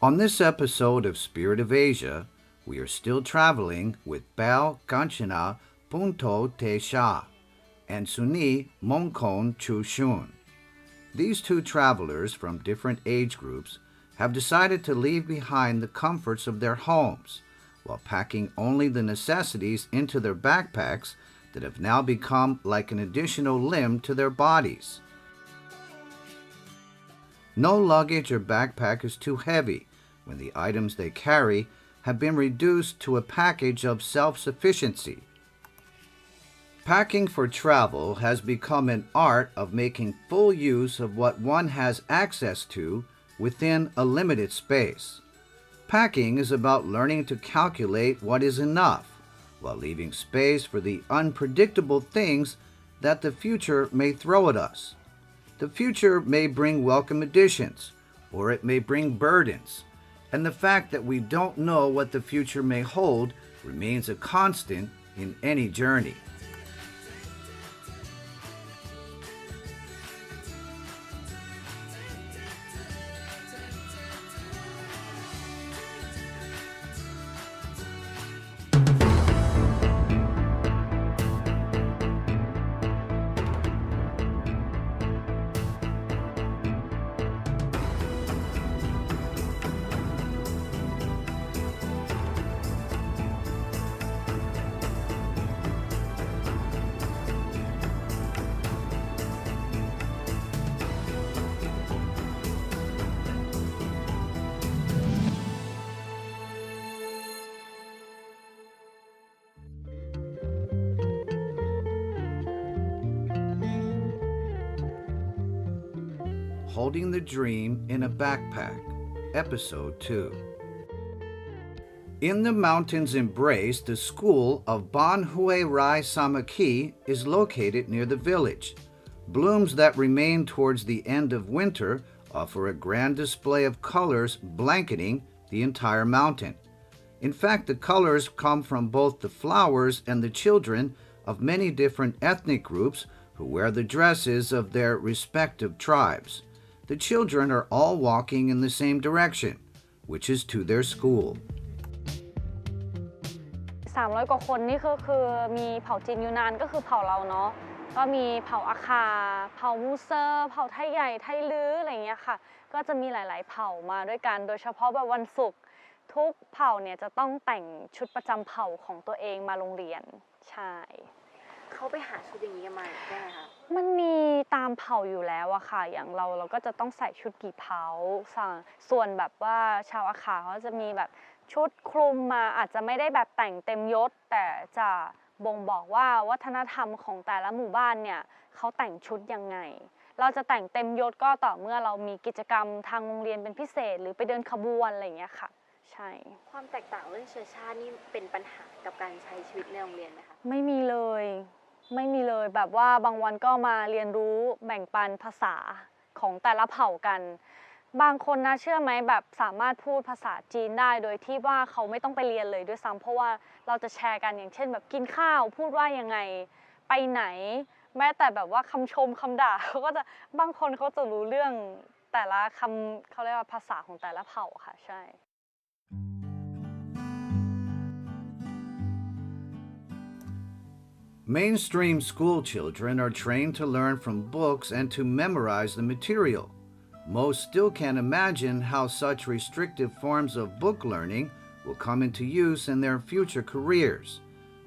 On this episode of Spirit of Asia, we are still traveling with Paew, Kanjana, Puntutaecha, and Sunee, Mongkhonchoochuen. These two travelers from different age groups have decided to leave behind the comforts of their homes while packing only the necessities into their backpacks that have now become like an additional limb to their bodies. No luggage or backpack is too heavy when the items they carry have been reduced to a package of self-sufficiency. Packing for travel has become an art of making full use of what one has access to within a limited space. Packing is about learning to calculate what is enough, while leaving space for the unpredictable things that the future may throw at us. The future may bring welcome additions, or it may bring burdens, and the fact that we don't know what the future may hold remains a constant in any journey. Holding the Dream in a Backpack, Episode 2. In the mountain's embrace, the school of Ban Hue Rai Samaki is located near the village. Blooms that remain towards the end of winter offer a grand display of colors blanketing the entire mountain. In fact, the colors come from both the flowers and the children of many different ethnic groups who wear the dresses of their respective tribes. The children are all walking in the same direction, which is to their school. 300 กว่าคนนี่คือมีเผ่าจีนยูนานก็คือเผ่าเราเนาะก็มีเผ่าอาคาเผ่ามูเซอร์เผ่าไทยใหญ่ไทยลื้ออะไรอย่างเงี้ยค่ะก็จะมีหลายๆเผ่ามาด้วยกันโดยเฉพาะแบบวันศุกร์ทุกเผ่าเนี่ยจะต้องแต่งชุดประจำเผ่าของตัวเองมาโรงเรียนใช่เขาไปหาชุดอย่างนี้กันมาได้ไหมคะมันมีตามเผ่าอยู่แล้วอะค่ะอย่างเราก็จะต้องใส่ชุดกี่เผ่าส่วนแบบว่าชาวอาขาเขาจะมีแบบชุดคลุมมาอาจจะไม่ได้แบบแต่งเต็มยศแต่จะบ่งบอกว่าวัฒนธรรมของแต่ละหมู่บ้านเนี่ยเขาแต่งชุดยังไงเราจะแต่งเต็มยศก็ต่อเมื่อเรามีกิจกรรมทางโรงเรียนเป็นพิเศษหรือไปเดินขบวนอะไรอย่างเงี้ยค่ะใช่ความแตกต่างเรื่องเชื้อชาตินี่เป็นปัญหากับการใช้ชีวิตในโรงเรียนไหมคะไม่มีเลยแบบว่าบางวันก็มาเรียนรู้แบ่งปันภาษาของแต่ละเผ่ากันบางคนนะเชื่อไหมแบบสามารถพูดภาษาจีนได้โดยที่ว่าเขาไม่ต้องไปเรียนเลยด้วยซ้ำเพราะว่าเราจะแชร์กันอย่างเช่นแบบกินข้าวพูดว่ายังไงไปไหนแม้แต่แบบว่าคำชมคำด่าเขาก็จะบางคนเขาจะรู้เรื่องแต่ละคำเขาเรียกว่าภาษาของแต่ละเผ่าค่ะใช่ Mainstream school children are trained to learn from books and to memorize the material. Most still can't imagine how such restrictive forms of book learning will come into use in their future careers.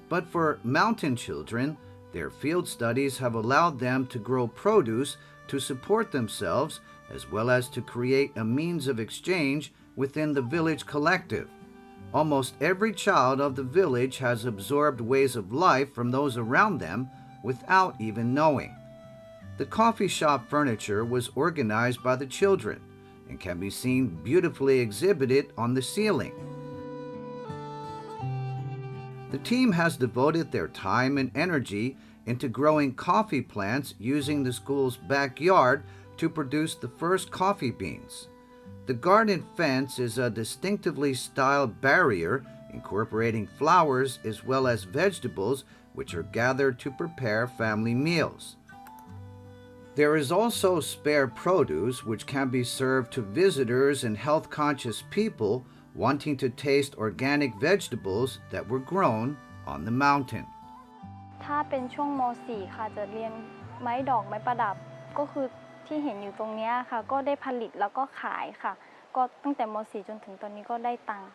But for mountain children, their field studies have allowed them to grow produce to support themselves as well as to create a means of exchange within the village collective. Almost every child of the village has absorbed ways of life from those around them without even knowing. The coffee shop furniture was organized by the children and can be seen beautifully exhibited on the ceiling. The team has devoted their time and energy into growing coffee plants using the school's backyard to produce the first coffee beans. The garden fence is a distinctively styled barrier incorporating flowers as well as vegetables which are gathered to prepare family meals. There is also spare produce which can be served to visitors and health-conscious people wanting to taste organic vegetables that were grown on the mountain. ถ้าเป็นช่วงม .4 ค่ะจะเรียนไม้ดอกไม้ประดับก็คือที่เห็นอยู่ตรงนี้ค่ะก็ได้ผลิตแล้วก็ขายค่ะก็ตั้งแต่ม .4 จนถึงตอนนี้ก็ได้ตังค์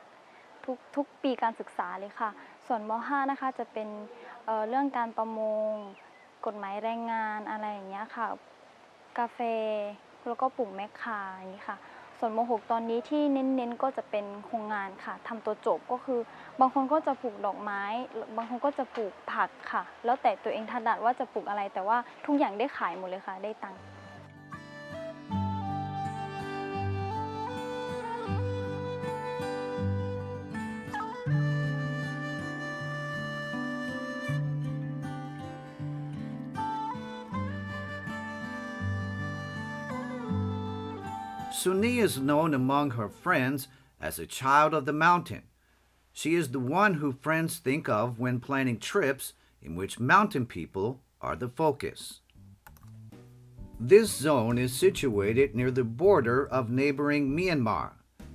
ทุกปีการศึกษาเลยค่ะส่วนม .5 นะคะจะเป็นเรื่องการประมงกฎหมายแรงงานอะไรอย่างเงี้ยค่ะกาแฟแล้วก็ปลูกแมคคาอย่างนี้ค่ะส่วนม .6 ตอนนี้ที่เน้นๆก็จะเป็นโครงงานค่ะทำตัวจบก็คือบางคนก็จะปลูกดอกไม้บางคนก็จะปลูกผักค่ะแล้วแต่ตัวเองถนัดว่าจะปลูกอะไรแต่ว่าทุกอย่างได้ขายหมดเลยค่ะได้ตังค์ Sunee is known among her friends as a child of the mountain. She is the one who friends think of when planning trips in which mountain people are the focus. This zone is situated near the border of neighboring Myanmar,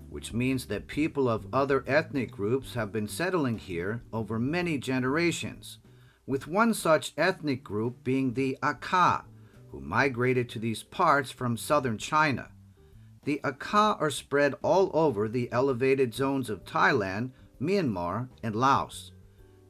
which means that people of other ethnic groups have been settling here over many generations, with one such ethnic group being the Akha, who migrated to these parts from southern China. The Akha are spread all over the elevated zones of Thailand, Myanmar, and Laos.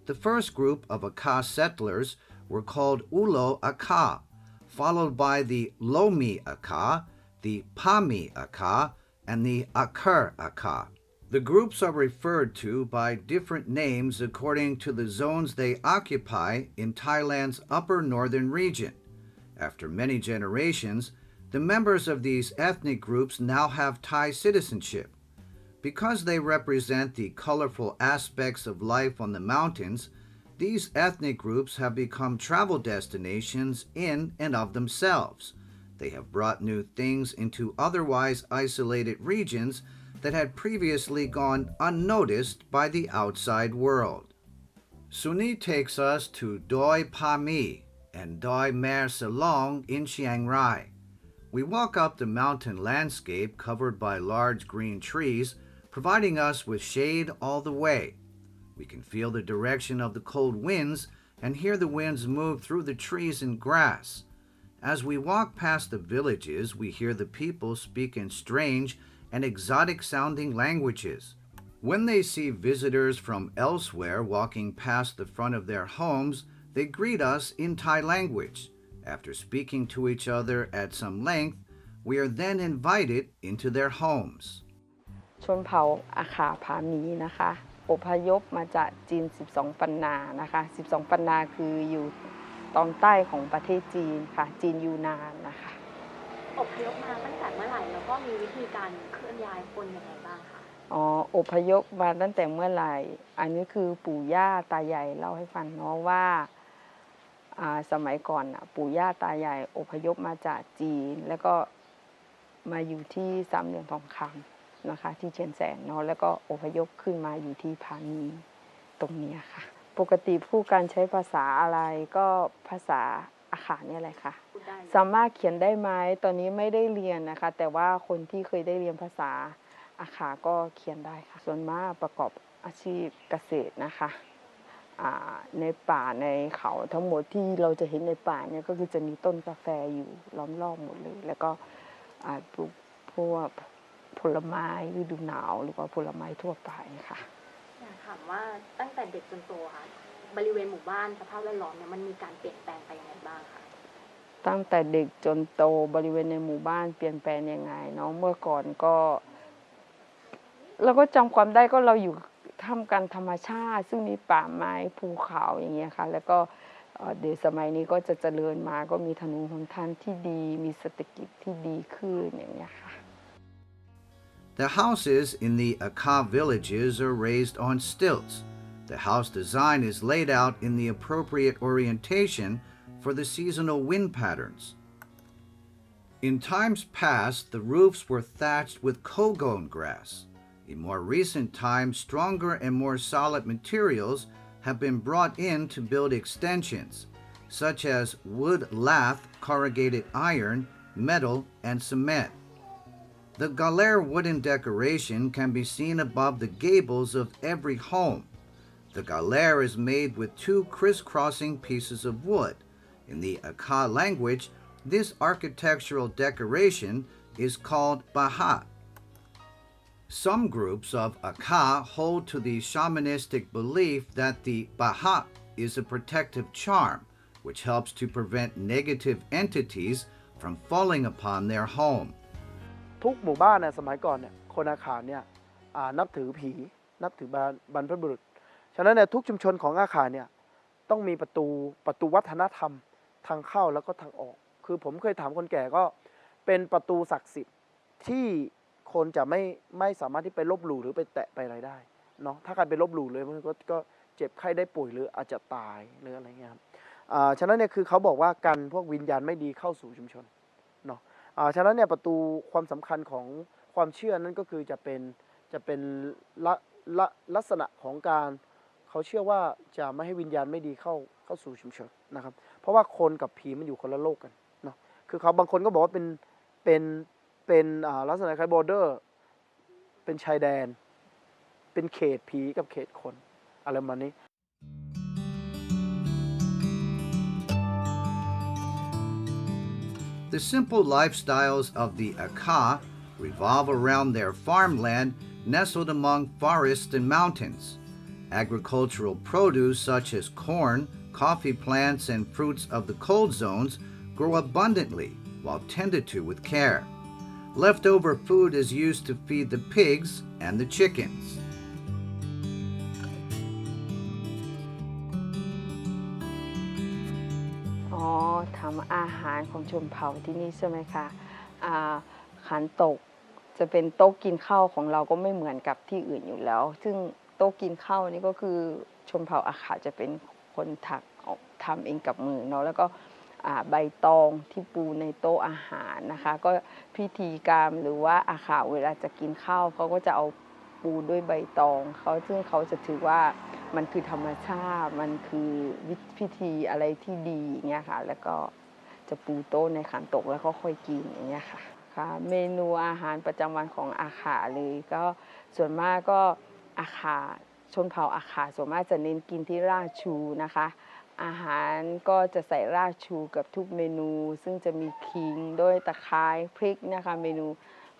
The first group of Akha settlers were called Ulo Akha, followed by the Lomi Akha, the Pami Akha, and the Akur Akha. The groups are referred to by different names according to the zones they occupy in Thailand's upper northern region. After many generations, the members of these ethnic groups now have Thai citizenship. Because they represent the colorful aspects of life on the mountains, these ethnic groups have become travel destinations in and of themselves. They have brought new things into otherwise isolated regions that had previously gone unnoticed by the outside world. Sunee takes us to Doi Pami and Doi Mer Salong in Chiang Rai. We walk up the mountain landscape covered by large green trees, providing us with shade all the way. We can feel the direction of the cold winds and hear the winds move through the trees and grass. As we walk past the villages, we hear the people speak in strange and exotic-sounding languages. When they see visitors from elsewhere walking past the front of their homes, they greet us in Thai language. After speaking to each other at some length, we are then invited into their homes. ชนเผ่าอาขาผาหมีนะคะอพยพมาจากจีน12ปันนานะคะ12ปันนาคืออยู่ตอนใต้ของประเทศจีนค่ะจีนยูนานนะคะอพยพมาตั้งแต่เมื่อไหร่แล้วก็มีวิธีการเคลื่อนย้ายคนยังไงบ้างคะอพยพมาตั้งแต่เมื่อไหร่อันนี้คือปู่ย่าตายายเล่าให้ฟังเนาะว่าสมัยก่อนปู่ย่าตายายอพยพมาจากจีนแล้วก็มาอยู่ที่สามเหลี่ยมทองคำนะคะที่เชียงแสนเนาะแล้วก็อพยพขึ้นมาอยู่ที่ผาหมีตรงนี้ค่ะปกติผู้การใช้ภาษาอะไรก็ภาษาอาขาเนี่ยแหละค่ะสามารถเขียนได้ไหมตอนนี้ไม่ได้เรียนนะคะแต่ว่าคนที่เคยได้เรียนภาษาอาขาก็เขียนได้ค่ะส่วนมากประกอบอาชีพเกษตรนะคะในป่าในเขาทั้งหมดที่เราจะเห็นในป่าเนี่ยก็คือจะมีต้นกาแฟอยู่ล้อมรอบหมดเลยแล้วก็ปลูกพวกผลไม้ฤดูหนาวหรือว่าผลไม้ทั่วไปค่ะอยากถามว่าตั้งแต่เด็กจนโตค่ะบริเวณหมู่บ้านสภาพแวดล้อมเนี่ยมันมีการเปลี่ยนแปลงไปยังไงบ้างคะตั้งแต่เด็กจนโตบริเวณในหมู่บ้านเปลี่ยนแปลงยังไงเนาะเมื่อก่อนก็เราก็จำความได้ก็เราอยู่ท่ามกลางธรรมชาติซึ่งมีป่าไม้ภูเขาอย่างเงี้ยค่ะแล้วก็เดี๋ยวสมัยนี้ก็จะเจริญมาก็มีถนนหนทางที่ดีมีเศรษฐกิจที่ดีขึ้นอย่างเงี้ยค่ะ The houses in the Akha villages are raised on stilts. The house design is laid out in the appropriate orientation for the seasonal wind patterns. In times past, the roofs were thatched with kogon grass. In more recent times, stronger and more solid materials have been brought in to build extensions. such as wood lath, corrugated iron, metal, and cement. The galer wooden decoration can be seen above the gables of every home. The galer is made with two crisscrossing pieces of wood. In the Akha language, this architectural decoration is called baha. Some groups of Akha hold to the shamanistic belief that the baha is a protective charm, which helps to prevent negative entities from falling upon their home. ทุกหมู่บ้านสมัยก่อนคนอาขาเนี่ยนับถือผีนับถือบรรพบุรุษฉะนั้นทุกชุมชนของอาขาเนี่ยต้องมีประตูวัฒนธรรมทางเข้าแล้วก็ทางออกคือผมเคยถามคนแก่ก็เป็นประตูศักดิ์สิทธิ์ที่คนจะไม่สามารถที่ไปลบหลู่หรือไปแตะไปอะไรได้เนาะถ้าใครไปลบหลู่เลยมันก็เจ็บไข้ได้ป่วยหรืออาจจะตายหรืออะไรเงี้ยครับฉะนั้นคือเขาบอกว่ากันพวกวิญญาณไม่ดีเข้าสู่ชุมชนเนาะฉะนั้นประตูความสำคัญของความเชื่อนั้นก็คือจะเป็นลักษณะของการเขาเชื่อว่าจะไม่ให้วิญญาณไม่ดีเข้าสู่ชุมชนนะครับเพราะว่าคนกับผีมันอยู่คนละโลกกันเนาะคือเขาบางคนก็บอกว่าเป็นลักษณะคล้ายบอร์เดอร์เป็นชายแดนเป็นเขตผีกับเขตคนอะไรประมาณนี้ The simple lifestyles of the Akha revolve around their farmland nestled among forests and mountains. Agricultural produce such as corn, coffee plants, and fruits of the cold zones grow abundantly while tended to with care. Leftover food is used to feed the pigs and the chickens. ทำอาหารของชนเผ่าที่นี่ใช่ไหมคะขันโตกจะเป็นโต๊ะกินข้าวของเราก็ไม่เหมือนกับที่อื่นอยู่แล้วซึ่งโต๊ะกินข้าวนี่ก็คือชนเผ่าอาขาจะเป็นคนถักทำเองกับมือเนาะแล้วก็ใบตองที่ปูในโต๊ะอาหารนะคะก็พิธีกรรมหรือว่าอาขาเวลาจะกินข้าวเขาก็จะเอาปูด้วยใบตองซึ่งเขาจะถือว่ามันคือธรรมชาติมันคือพิธีอะไรที่ดีอย่างเงี้ยค่ะแล้วก็จะปูโต๊ะในขันโตกแล้วก็ค่อยกินอย่างเงี้ยค่ะเมนูอาหารประจำวันของอาขาเลยก็ส่วนมากก็อาขาชนเผ่าอาขาส่วนมากจะเน้นกินที่รากชูนะคะอาหารก็จะใส่รากชูกับทุกเมนูซึ่งจะมีขิงด้วยตะไคร้พริกนะคะเมนู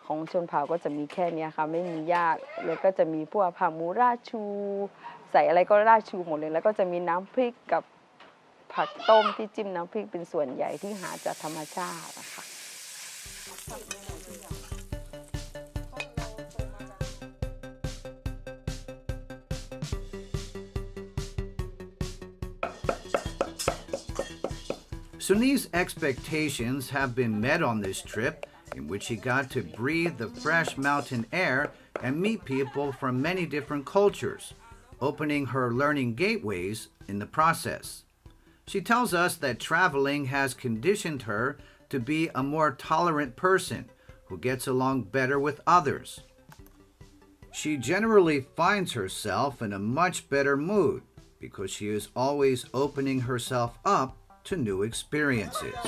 ของชนเผ่าก็จะมีแค่นี้ค่ะไม่มียากแล้วก็จะมีพวกผักหมูราดชูใส่อะไรก็ราดชูหมดเลยแล้วก็จะมีน้ำพริกกับผักต้มที่จิ้มน้ำพริกเป็นส่วนใหญ่ที่หาจากธรรมชาตินะคะ Sunee's expectations have been met on this trip, in which he got to breathe the fresh mountain air and meet people from many different cultures, opening her learning gateways in the process. She tells us that traveling has conditioned her to be a more tolerant person who gets along better with others. She generally finds herself in a much better mood because she is always opening herself up to new experiences.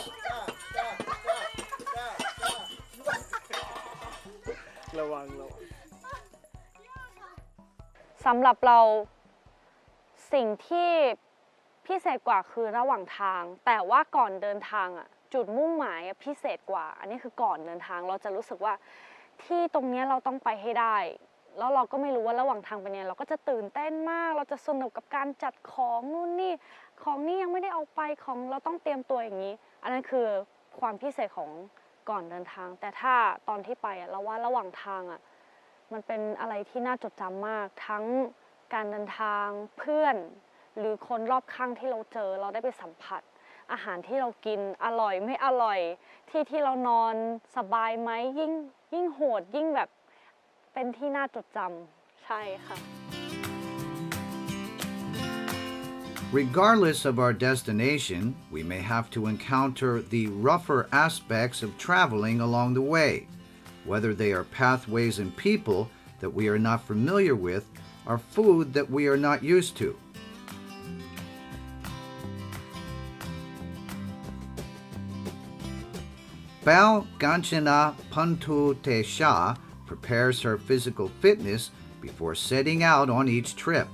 สำหรับเราสิ่งที่พิเศษกว่าคือระหว่างทางแต่ว่าก่อนเดินทางจุดมุ่งหมายพิเศษกว่าอันนี้คือก่อนเดินทางเราจะรู้สึกว่าที่ตรงนี้เราต้องไปให้ได้แล้วเราก็ไม่รู้ว่าระหว่างทางเป็นยังไงเราก็จะตื่นเต้นมากเราจะสนุกกับการจัดของนู่นนี่ของนี่ยังไม่ได้เอาไปของเราต้องเตรียมตัวอย่างนี้อันนั้นคือความพิเศษของก่อนเดินทางแต่ถ้าตอนที่ไปเราว่าระหว่างทางมันเป็นอะไรที่น่าจดจำมากทั้งการเดินทางเพื่อนหรือคนรอบข้างที่เราเจอเราได้ไปสัมผัสอาหารที่เรากินอร่อยไม่อร่อยที่เรานอนสบายไหมยิ่งโหดยิ่งแบบเป็นที่น่าจดจำใช่ค่ะ Regardless of our destination, we may have to encounter the rougher aspects of traveling along the way, whether they are pathways and people that we are not familiar with or food that we are not used to. Paew Kanjana Puntutaecha prepares her physical fitness before setting out on each trip,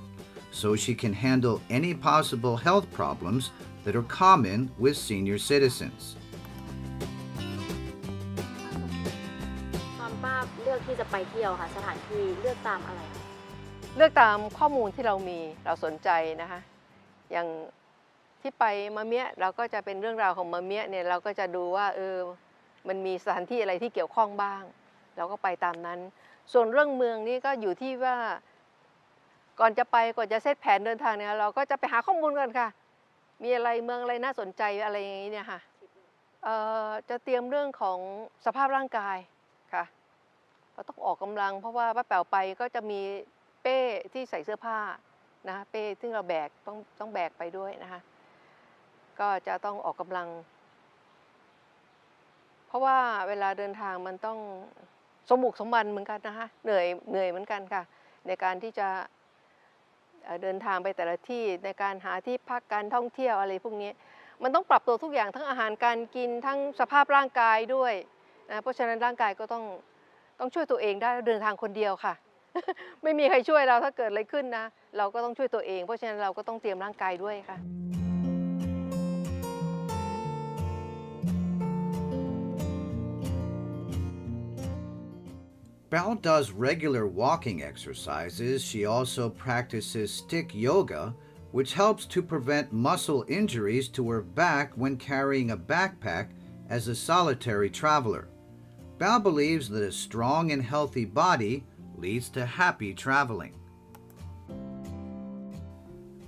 so she can handle any possible health problems that are common with senior citizens. ตอนป้าเลือกที่จะไปเที่ยวค่ะสถานที่เลือกตามอะไรคะ เลือกตามข้อมูลที่เรามีเราสนใจนะคะอย่างที่ไปมะเมียเราก็จะเป็นเรื่องราวของมะเมียเนี่ยเราก็จะดูว่ามันมีสถานที่อะไรที่เกี่ยวข้องบ้างเราก็ไปตามนั้นส่วนเรื่องเมืองนี่ก็อยู่ที่ว่าก่อนจะเซตแผนเดินทางเนี่ยเราก็จะไปหาข้อมูลกันค่ะมีอะไรเมืองอะไรน่าสนใจอะไรอย่างนี้เนี่ยค่ะจะเตรียมเรื่องของสภาพร่างกายค่ะเราต้องออกกำลังเพราะว่าป้าแป๋วไปก็จะมีเป้ที่ใส่เสื้อผ้านะเป้ซึ่งเราแบกต้องแบกไปด้วยนะคะก็จะต้องออกกำลังเพราะว่าเวลาเดินทางมันต้องสมบุกสมบันเหมือนกันนะคะเหนื่อยเหมือนกันค่ะในการที่จะเดินทางไปแต่ละที่ในการหาที่พักการท่องเที่ยวอะไรพวกนี้มันต้องปรับตัวทุกอย่างทั้งอาหารการกินทั้งสภาพร่างกายด้วยนะเพราะฉะนั้นร่างกายก็ต้องช่วยตัวเองได้เดินทางคนเดียวค่ะ ไม่มีใครช่วยเราถ้าเกิดอะไรขึ้นนะเราก็ต้องช่วยตัวเองเพราะฉะนั้นเราก็ต้องเตรียมร่างกายด้วยค่ะ Paew does regular walking exercises. She also practices stick yoga, which helps to prevent muscle injuries to her back when carrying a backpack as a solitary traveler. Paew believes that a strong and healthy body leads to happy traveling.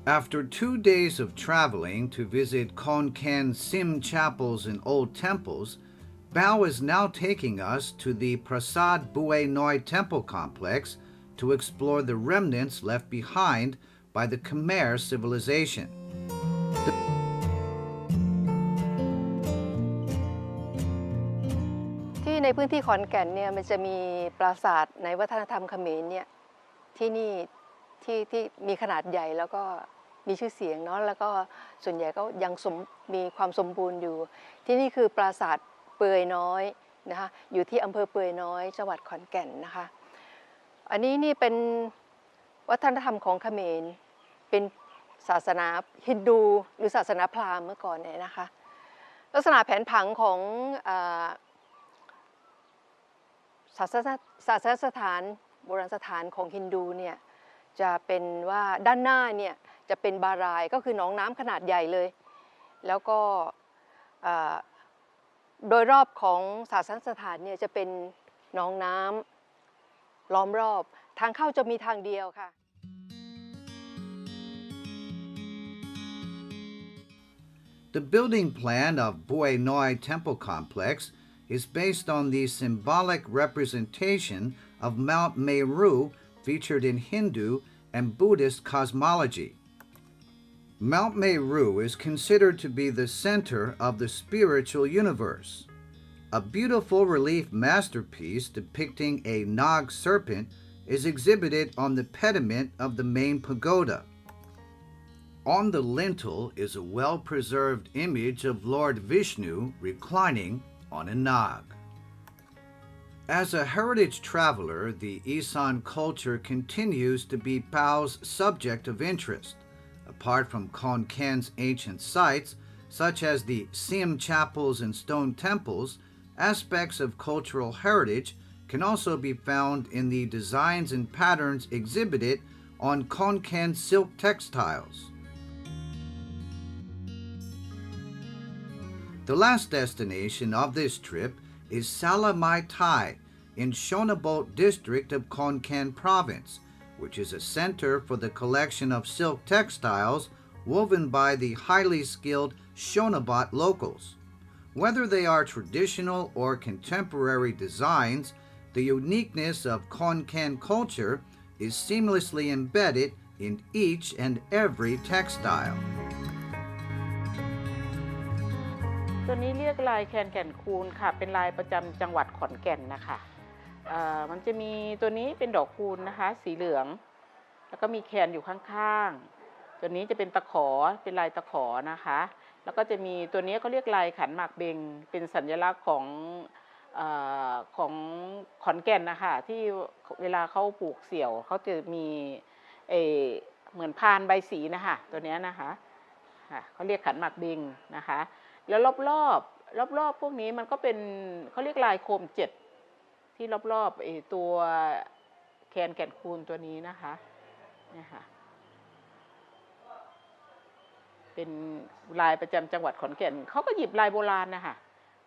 After 2 days of traveling to visit Khon Kaen Sim chapels and old temples, Paew is now taking us to the Prasad Bue Noi temple complex to explore the remnants left behind by the Khmer civilization. ที่ในพื้นที่ขอนแก่นเนี่ยมันจะมีปราสาทในวัฒนธรรมเขมรเนี่ยที่นี่ที่มีขนาดใหญ่แล้วก็มีชื่อเสียงเนาะแล้วก็ส่วนใหญ่ก็ยังมีความสมบูรณ์อยู่ที่นี่คือปราสาทเปื่อยน้อยนะคะอยู่ที่อำเภอเปื่อยน้อยจังหวัดขอนแก่นนะคะอันนี้นี่เป็นวัฒนธรรมของเขมรเป็นศาสนาฮินดูหรือศาสนาพราหมณ์เมื่อก่อนเนี่ยนะคะลักษณะแผนผังของศาสนสถานโบราณสถานของฮินดูเนี่ยจะเป็นว่าด้านหน้าเนี่ยจะเป็นบารายก็คือหนองน้ำขนาดใหญ่เลยแล้วก็โดยรอบของศาสนสถานเนี่ยจะเป็นหนองน้ำล้อมรอบทางเข้าจะมีทางเดียวค่ะ The building plan of Bue Noi Temple Complex is based on the symbolic representation of Mount Meru featured in Hindu and Buddhist cosmology. Mount Meru is considered to be the center of the spiritual universe. A beautiful relief masterpiece depicting a Nag serpent is exhibited on the pediment of the main pagoda. On the lintel is a well-preserved image of Lord Vishnu reclining on a Nag. As a heritage traveler, the Isan culture continues to be Paew's subject of interest. Apart from Khon Kaen's ancient sites, such as the Sim chapels and stone temples, aspects of cultural heritage can also be found in the designs and patterns exhibited on Khon Kaen silk textiles. The last destination of this trip is Salamai Thai in Shonabot district of Khon Kaen province, which is a center for the collection of silk textiles woven by the highly skilled Shonabot locals. Whether they are traditional or contemporary designs, the uniqueness of Khon Kaen culture is seamlessly embedded in each and every textile. ตัวนี้เรียกลายแคนแก่นคูนค่ะเป็นลายประจำจังหวัดขอนแก่นนะคะมันจะมีตัวนี้เป็นดอกคูนนะคะสีเหลืองแล้วก็มีแคนอยู่ข้างๆตัวนี้จะเป็นตะขอเป็นลายตะขอนะคะ แล้วก็จะมีตัวนี้เขาเรียกลายขันหมากเบงเป็นสัญลักษณ์ของขอนแก่นนะคะที่เวลาเขาปลูกเสี่ยวเขาจะมีเหมือนพานใบสีนะคะตัวนี้นะคะเขาเรียกขันหมากเบงนะคะแล้วรอบพวกนี้มันก็เป็นเขาเรียกลายโคมเจ็ดที่รอบตัวแคนแก่นคูนตัวนี้นะคะเนี่ยค่ะเป็นลายประจำจังหวัดขอนแก่นเขาก็หยิบลายโบราณนะคะ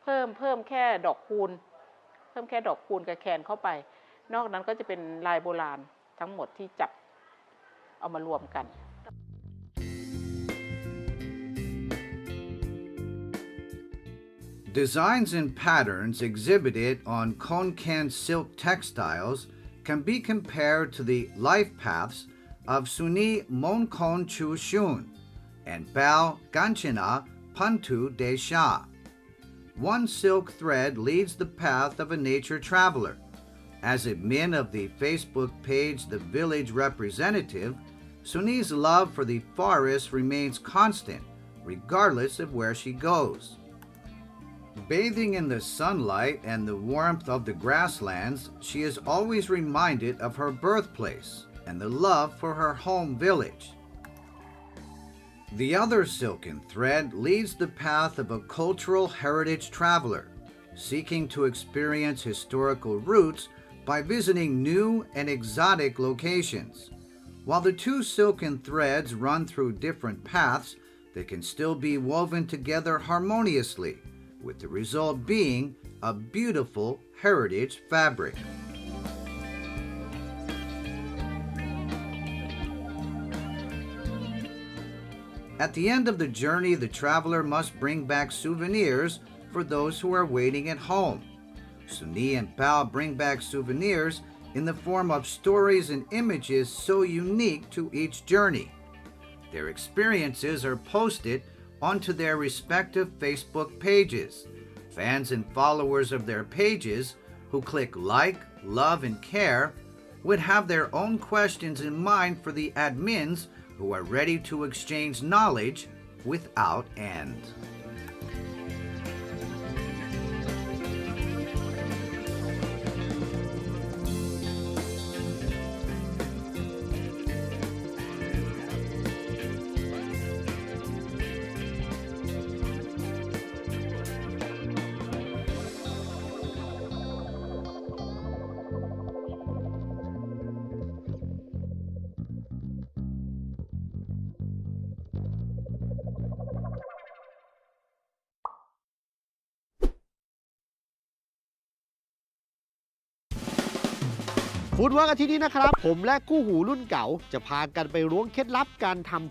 เพิ่มแค่ดอกคูณกับแคนเข้าไปนอกนั้นก็จะเป็นลายโบราณทั้งหมดที่จับเอามารวมกัน Designs and patterns exhibited on Konkan silk textiles can be compared to the life paths of Sunee Mongkhonchoochuen and Paew Kanjana Puntutaecha. One silk thread leads the path of a nature traveler. As admin of the Facebook page The Village Representative, Sunee's love for the forest remains constant, regardless of where she goes. Bathing in the sunlight and the warmth of the grasslands, she is always reminded of her birthplace and the love for her home village. The other silken thread leads the path of a cultural heritage traveler, seeking to experience historical roots by visiting new and exotic locations. While the two silken threads run through different paths, they can still be woven together harmoniously, with the result being a beautiful heritage fabric. At the end of the journey, the traveler must bring back souvenirs for those who are waiting at home. Sunee and Paew bring back souvenirs in the form of stories and images so unique to each journey. Their experiences are posted onto their respective Facebook pages. Fans and followers of their pages who click like, love, and care would have their own questions in mind for the admins who are ready to exchange knowledge without end.ฟู้ดเวิร์กอาทิตย์นี้นะครับผมและคู่หูรุ่นเก่าจะพากันไปล้วงเคล็ดลับการทำ